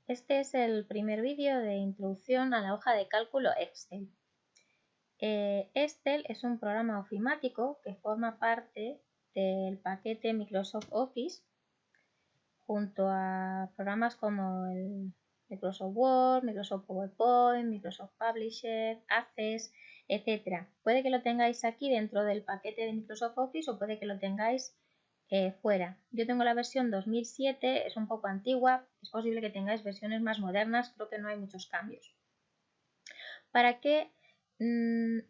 Este es el primer vídeo de introducción a la hoja de cálculo Excel. Excel es un programa ofimático que forma parte del paquete Microsoft Office junto a programas como el Microsoft Word, Microsoft PowerPoint, Microsoft Publisher, Access, etc. Puede que lo tengáis aquí dentro del paquete de Microsoft Office o puede que lo tengáis fuera. Yo tengo la versión 2007, es un poco antigua, es posible que tengáis versiones más modernas, creo que no hay muchos cambios. ¿Para qué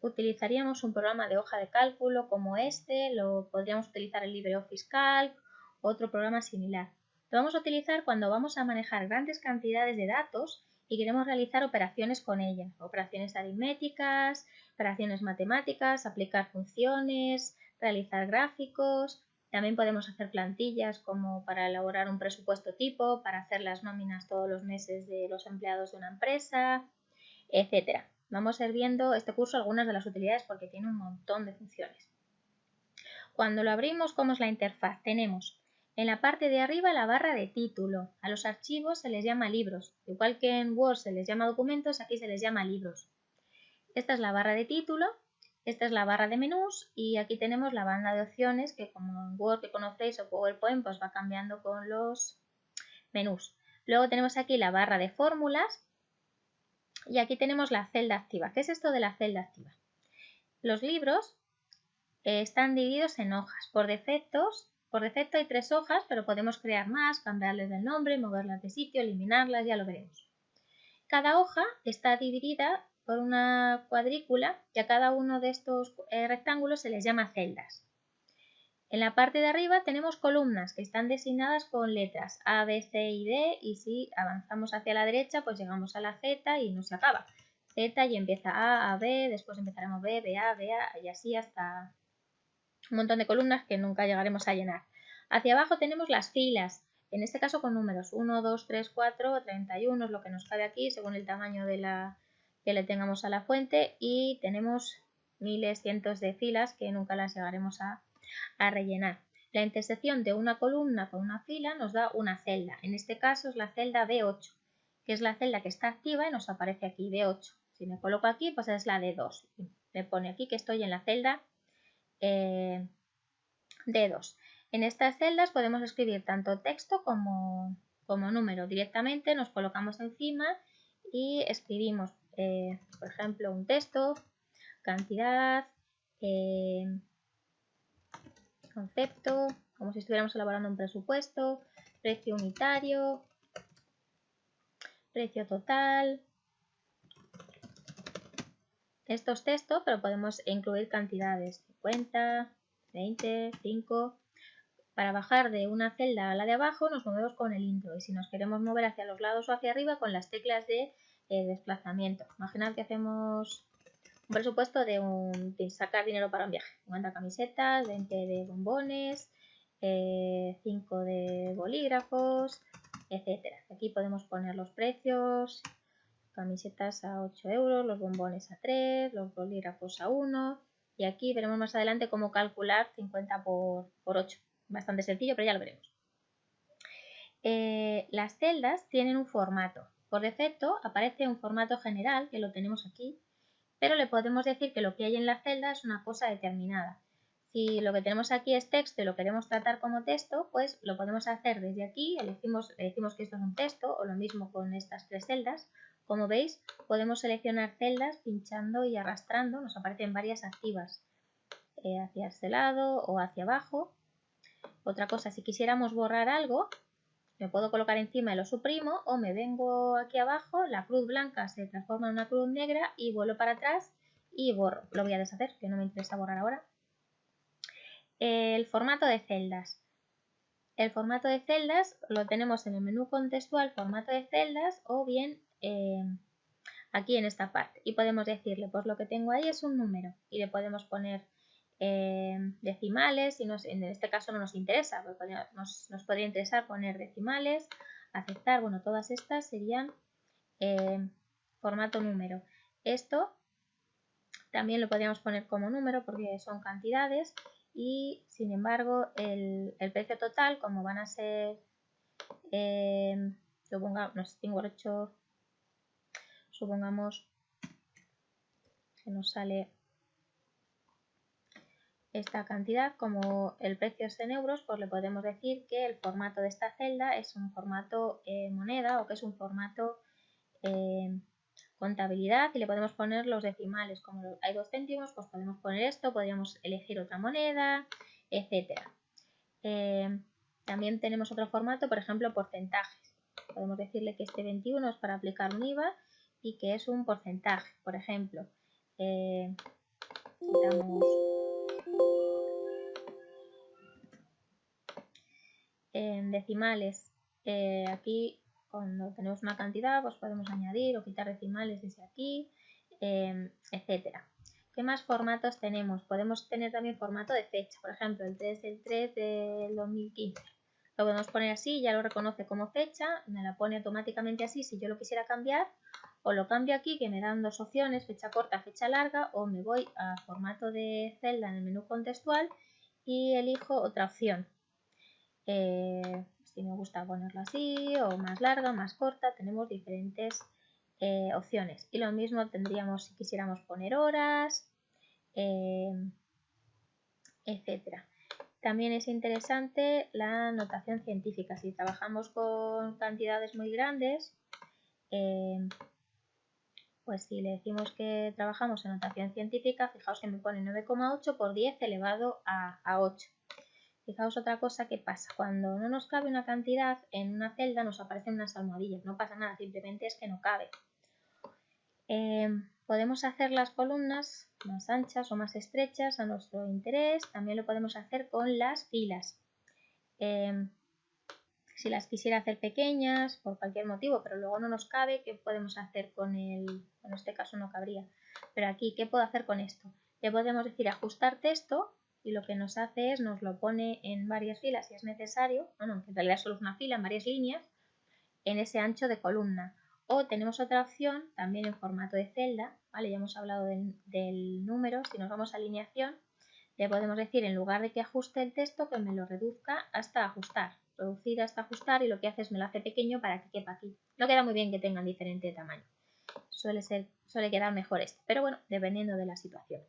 utilizaríamos un programa de hoja de cálculo como este? Lo podríamos utilizar el LibreOffice Calc o otro programa similar. Lo vamos a utilizar cuando vamos a manejar grandes cantidades de datos y queremos realizar operaciones con ellas, operaciones aritméticas, operaciones matemáticas, aplicar funciones, realizar gráficos. También podemos hacer plantillas como para elaborar un presupuesto tipo, para hacer las nóminas todos los meses de los empleados de una empresa, etc. Vamos a ir viendo este curso algunas de las utilidades porque tiene un montón de funciones. Cuando lo abrimos, ¿cómo es la interfaz? Tenemos en la parte de arriba la barra de título. A los archivos se les llama libros. Igual que en Word se les llama documentos, aquí se les llama libros. Esta es la barra de título. Esta es la barra de menús y aquí tenemos la banda de opciones que como en Word que conocéis o PowerPoint pues va cambiando con los menús. Luego tenemos aquí la barra de fórmulas y aquí tenemos la celda activa. ¿Qué es esto de la celda activa? Los libros están divididos en hojas. Por defecto hay 3 hojas, pero podemos crear más, cambiarles el nombre, moverlas de sitio, eliminarlas, ya lo veremos. Cada hoja está dividida por una cuadrícula y a cada uno de estos rectángulos se les llama celdas. En la parte de arriba tenemos columnas que están designadas con letras A, B, C y D y si avanzamos hacia la derecha pues llegamos a la Z y no se acaba. Z y empieza A, B, después empezaremos B, BA y así hasta un montón de columnas que nunca llegaremos a llenar. Hacia abajo tenemos las filas, en este caso con números 1, 2, 3, 4, 31 es lo que nos cabe aquí según el tamaño de que le tengamos a la fuente y tenemos miles, cientos de filas que nunca las llegaremos a rellenar. La intersección de una columna con una fila nos da una celda, en este caso es la celda B8, que es la celda que está activa y nos aparece aquí B8. Si me coloco aquí pues es la D2, me pone aquí que estoy en la celda D2. En estas celdas podemos escribir tanto texto como número. Directamente nos colocamos encima y escribimos, por ejemplo, un texto, cantidad, concepto, como si estuviéramos elaborando un presupuesto, precio unitario, precio total. Esto es texto, pero podemos incluir cantidades, 50, 20, 5. Para bajar de una celda a la de abajo nos movemos con el intro y si nos queremos mover hacia los lados o hacia arriba con las teclas de desplazamiento. Imaginad que hacemos un presupuesto de sacar dinero para un viaje. 50 camisetas, 20 de bombones, 5 de bolígrafos, etc. Aquí podemos poner los precios, camisetas a 8 euros, los bombones a 3, los bolígrafos a 1 y aquí veremos más adelante cómo calcular 50 por 8. Bastante sencillo, pero ya lo veremos. Las celdas tienen un formato. Por defecto aparece un formato general, que lo tenemos aquí, pero le podemos decir que lo que hay en la celda es una cosa determinada. Si lo que tenemos aquí es texto y lo queremos tratar como texto, pues lo podemos hacer desde aquí, le decimos que esto es un texto, o lo mismo con estas 3 celdas. Como veis, podemos seleccionar celdas pinchando y arrastrando, nos aparecen varias activas hacia este lado o hacia abajo. Otra cosa, si quisiéramos borrar algo, me puedo colocar encima y lo suprimo o me vengo aquí abajo, la cruz blanca se transforma en una cruz negra y vuelvo para atrás y borro. Lo voy a deshacer, que no me interesa borrar ahora. El formato de celdas. El formato de celdas lo tenemos en el menú contextual, formato de celdas o bien aquí en esta parte. Y podemos decirle, pues lo que tengo ahí es un número y le podemos poner decimales, y en este caso no nos interesa, porque nos podría interesar poner decimales, aceptar, bueno, todas estas serían formato número. Esto también lo podríamos poner como número porque son cantidades y sin embargo el precio total, como van a ser supongamos que nos sale esta cantidad. Como el precio es en euros, pues le podemos decir que el formato de esta celda es un formato moneda, o que es un formato contabilidad, y le podemos poner los decimales. Como hay 2 céntimos, pues podemos poner esto, podríamos elegir otra moneda, etcétera. También tenemos otro formato, por ejemplo, porcentajes. Podemos decirle que este 21 es para aplicar un IVA y que es un porcentaje. Por ejemplo, quitamos en decimales. Aquí, cuando tenemos una cantidad, pues podemos añadir o quitar decimales desde aquí, etcétera. ¿Qué más formatos tenemos? Podemos tener también formato de fecha. Por ejemplo, el 3 del 3 del 2015. Lo podemos poner así, ya lo reconoce como fecha, me la pone automáticamente así si yo lo quisiera cambiar, o lo cambio aquí, que me dan 2 opciones, fecha corta, fecha larga, o me voy a formato de celda en el menú contextual y elijo otra opción. Si me gusta ponerlo así, o más larga, más corta, tenemos diferentes opciones. Y lo mismo tendríamos si quisiéramos poner horas, etcétera. También es interesante la notación científica. Si trabajamos con cantidades muy grandes, pues si le decimos que trabajamos en notación científica, fijaos que me pone 9,8 por 10 elevado a 8. Fijaos otra cosa que pasa. Cuando no nos cabe una cantidad en una celda, nos aparecen unas almohadillas. No pasa nada, simplemente es que no cabe. Podemos hacer las columnas más anchas o más estrechas a nuestro interés. También lo podemos hacer con las filas. Si las quisiera hacer pequeñas por cualquier motivo, pero luego no nos cabe, ¿qué podemos hacer con el? En este caso no cabría. Pero aquí, ¿qué puedo hacer con esto? Le podemos decir ajustar texto, y lo que nos hace es nos lo pone en varias filas si es necesario. Bueno, en realidad solo es una fila, en varias líneas, en ese ancho de columna. O tenemos otra opción también en formato de celda, ¿vale? Ya hemos hablado del número. Si nos vamos a alineación, le podemos decir, en lugar de que ajuste el texto, que me lo reduzca hasta ajustar. Reducir hasta ajustar, y lo que hace es me lo hace pequeño para que quepa aquí. No queda muy bien que tengan diferente tamaño. Suele quedar mejor esto, pero bueno, dependiendo de la situación.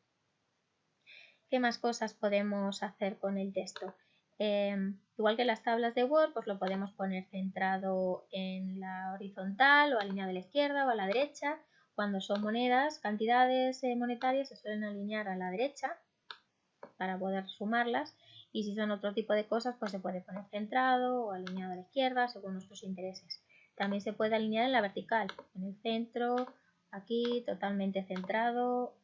¿Qué más cosas podemos hacer con el texto? Igual que las tablas de Word, pues lo podemos poner centrado en la horizontal, o alineado a la izquierda o a la derecha. Cuando son monedas, cantidades monetarias, se suelen alinear a la derecha para poder sumarlas, y si son otro tipo de cosas, pues se puede poner centrado o alineado a la izquierda según nuestros intereses. También se puede alinear en la vertical, en el centro, aquí totalmente centrado,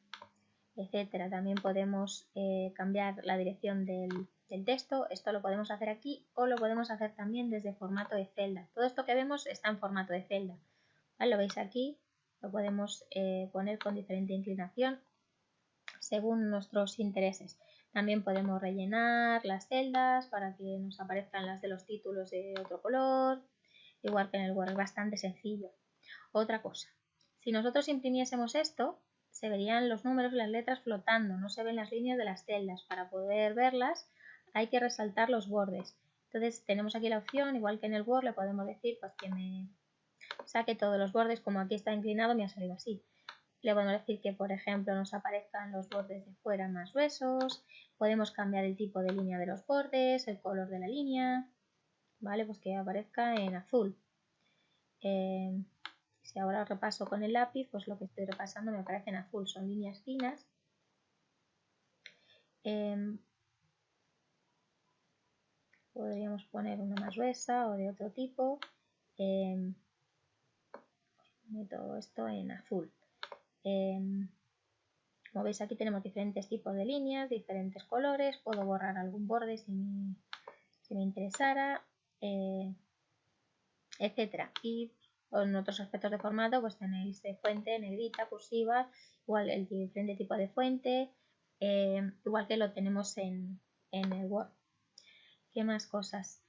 etcétera. También podemos cambiar la dirección del texto. Esto lo podemos hacer aquí, o lo podemos hacer también desde formato de celda. Todo esto que vemos está en formato de celda, ¿vale? Lo veis aquí, lo podemos poner con diferente inclinación según nuestros intereses. También podemos rellenar las celdas para que nos aparezcan las de los títulos de otro color, igual que en el Word. Es bastante sencillo. Otra cosa, si nosotros imprimiésemos esto, se verían los números y las letras flotando, no se ven las líneas de las celdas. Para poder verlas hay que resaltar los bordes. Entonces tenemos aquí la opción, igual que en el Word, le podemos decir pues que me saque todos los bordes. Como aquí está inclinado, me ha salido así. Le podemos decir que, por ejemplo, nos aparezcan los bordes de fuera más gruesos. Podemos cambiar el tipo de línea de los bordes, el color de la línea, ¿vale? Pues que aparezca en azul. Si ahora repaso con el lápiz, pues lo que estoy repasando me aparece en azul. Son líneas finas. Podríamos poner una más gruesa o de otro tipo. Todo esto en azul. Como veis, aquí tenemos diferentes tipos de líneas, diferentes colores. Puedo borrar algún borde si me interesara, etcétera. Y en otros aspectos de formato, pues tenéis de fuente, negrita, cursiva, igual el diferente tipo de fuente, igual que lo tenemos en el Word. ¿Qué más cosas?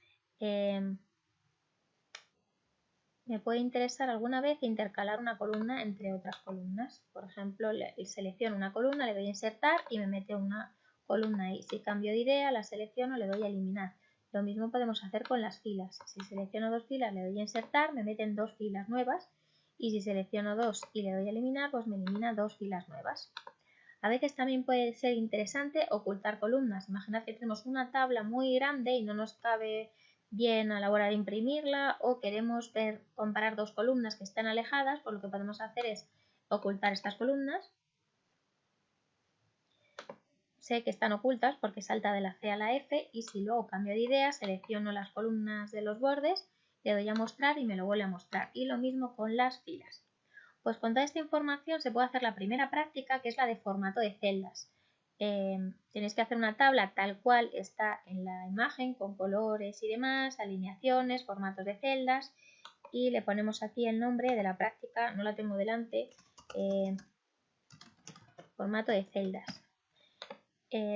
Me puede interesar alguna vez intercalar una columna entre otras columnas. Por ejemplo, selecciono una columna, le doy a insertar y me mete una columna ahí. Si cambio de idea, la selecciono, le doy a eliminar. Lo mismo podemos hacer con las filas. Si selecciono 2 filas, le doy a insertar, me meten 2 filas nuevas. Y si selecciono 2 y le doy a eliminar, pues me elimina 2 filas nuevas. A veces también puede ser interesante ocultar columnas. Imaginad que tenemos una tabla muy grande y no nos cabe bien a la hora de imprimirla, o queremos comparar 2 columnas que están alejadas, pues lo que podemos hacer es ocultar estas columnas. Sé que están ocultas porque salta de la C a la F, y si luego cambio de idea, selecciono las columnas de los bordes, le doy a mostrar y me lo vuelve a mostrar. Y lo mismo con las filas. Pues con toda esta información se puede hacer la primera práctica, que es la de formato de celdas. Tenéis que hacer una tabla tal cual está en la imagen, con colores y demás, alineaciones, formatos de celdas, y le ponemos aquí el nombre de la práctica, no la tengo delante, formato de celdas.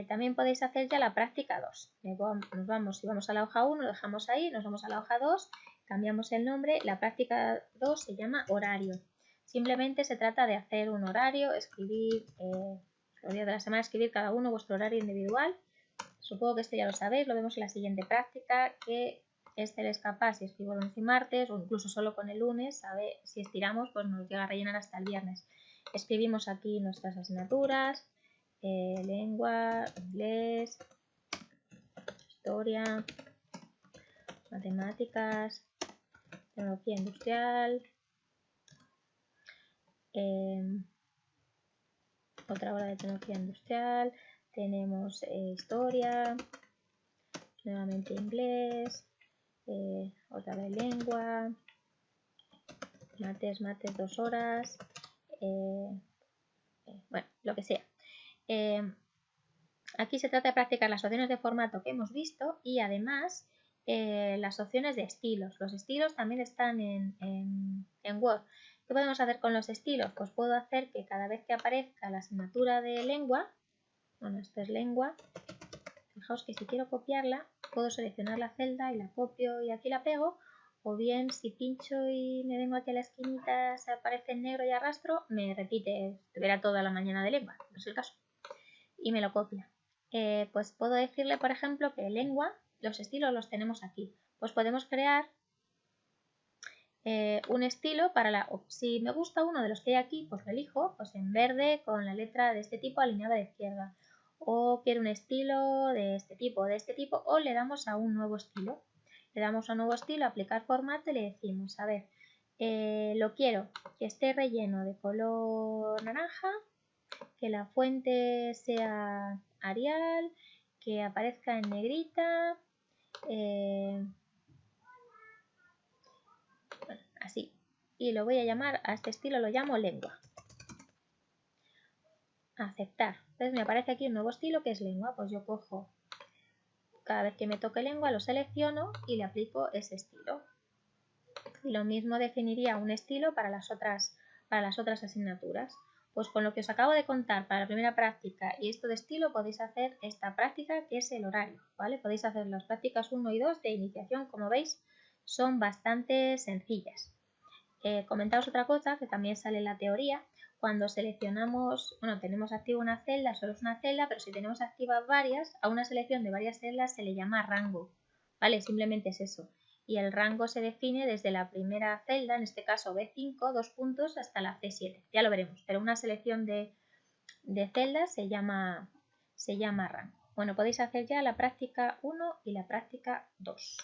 También podéis hacer ya la práctica 2. Nos vamos, si vamos a la hoja 1, lo dejamos ahí, nos vamos a la hoja 2, cambiamos el nombre. La práctica 2 se llama horario. Simplemente se trata de hacer un horario, escribir los días de la semana, escribir cada uno vuestro horario individual. Supongo que esto ya lo sabéis, lo vemos en la siguiente práctica, que Excel es capaz, si escribo lunes y martes, o incluso solo con el lunes, si estiramos, pues nos llega a rellenar hasta el viernes. Escribimos aquí nuestras asignaturas. Lengua, inglés, historia, matemáticas, tecnología industrial, otra hora de tecnología industrial, tenemos historia, nuevamente inglés, otra vez lengua, mates 2 horas, bueno, lo que sea. Aquí se trata de practicar las opciones de formato que hemos visto, y además las opciones de estilos. Los estilos también están en Word. ¿Qué podemos hacer con los estilos? Pues puedo hacer que cada vez que aparezca la asignatura de lengua, bueno, esto es lengua, fijaos que si quiero copiarla, puedo seleccionar la celda y la copio y aquí la pego, o bien si pincho y me vengo aquí a la esquinita, se aparece en negro y arrastro, me repite, estuviera toda la mañana de lengua, no es el caso, y me lo copia. Pues puedo decirle, por ejemplo, que lengua, los estilos los tenemos aquí. Pues podemos crear un estilo para si me gusta uno de los que hay aquí, pues lo elijo, pues en verde con la letra de este tipo alineada a la izquierda. O quiero un estilo de este tipo, o le damos a un nuevo estilo. Le damos a un nuevo estilo, aplicar formato y le decimos, a ver, lo quiero que esté relleno de color naranja, que la fuente sea Arial, que aparezca en negrita, bueno, así. Y lo voy a llamar, a este estilo lo llamo lengua. Aceptar. Entonces me aparece aquí un nuevo estilo que es lengua. Pues yo cojo, cada vez que me toque lengua lo selecciono y le aplico ese estilo. Y lo mismo definiría un estilo para las otras asignaturas. Pues con lo que os acabo de contar para la primera práctica y esto de estilo, podéis hacer esta práctica que es el horario, ¿vale? Podéis hacer las prácticas 1 y 2 de iniciación, como veis, son bastante sencillas. Comentaos otra cosa que también sale en la teoría. Cuando seleccionamos, bueno, tenemos activa una celda, solo es una celda, pero si tenemos activas varias, a una selección de varias celdas se le llama rango, ¿vale? Simplemente es eso. Y el rango se define desde la primera celda, en este caso B5, 2 puntos, hasta la C7. Ya lo veremos, pero una selección de celdas se llama rango. Bueno, podéis hacer ya la práctica 1 y la práctica 2.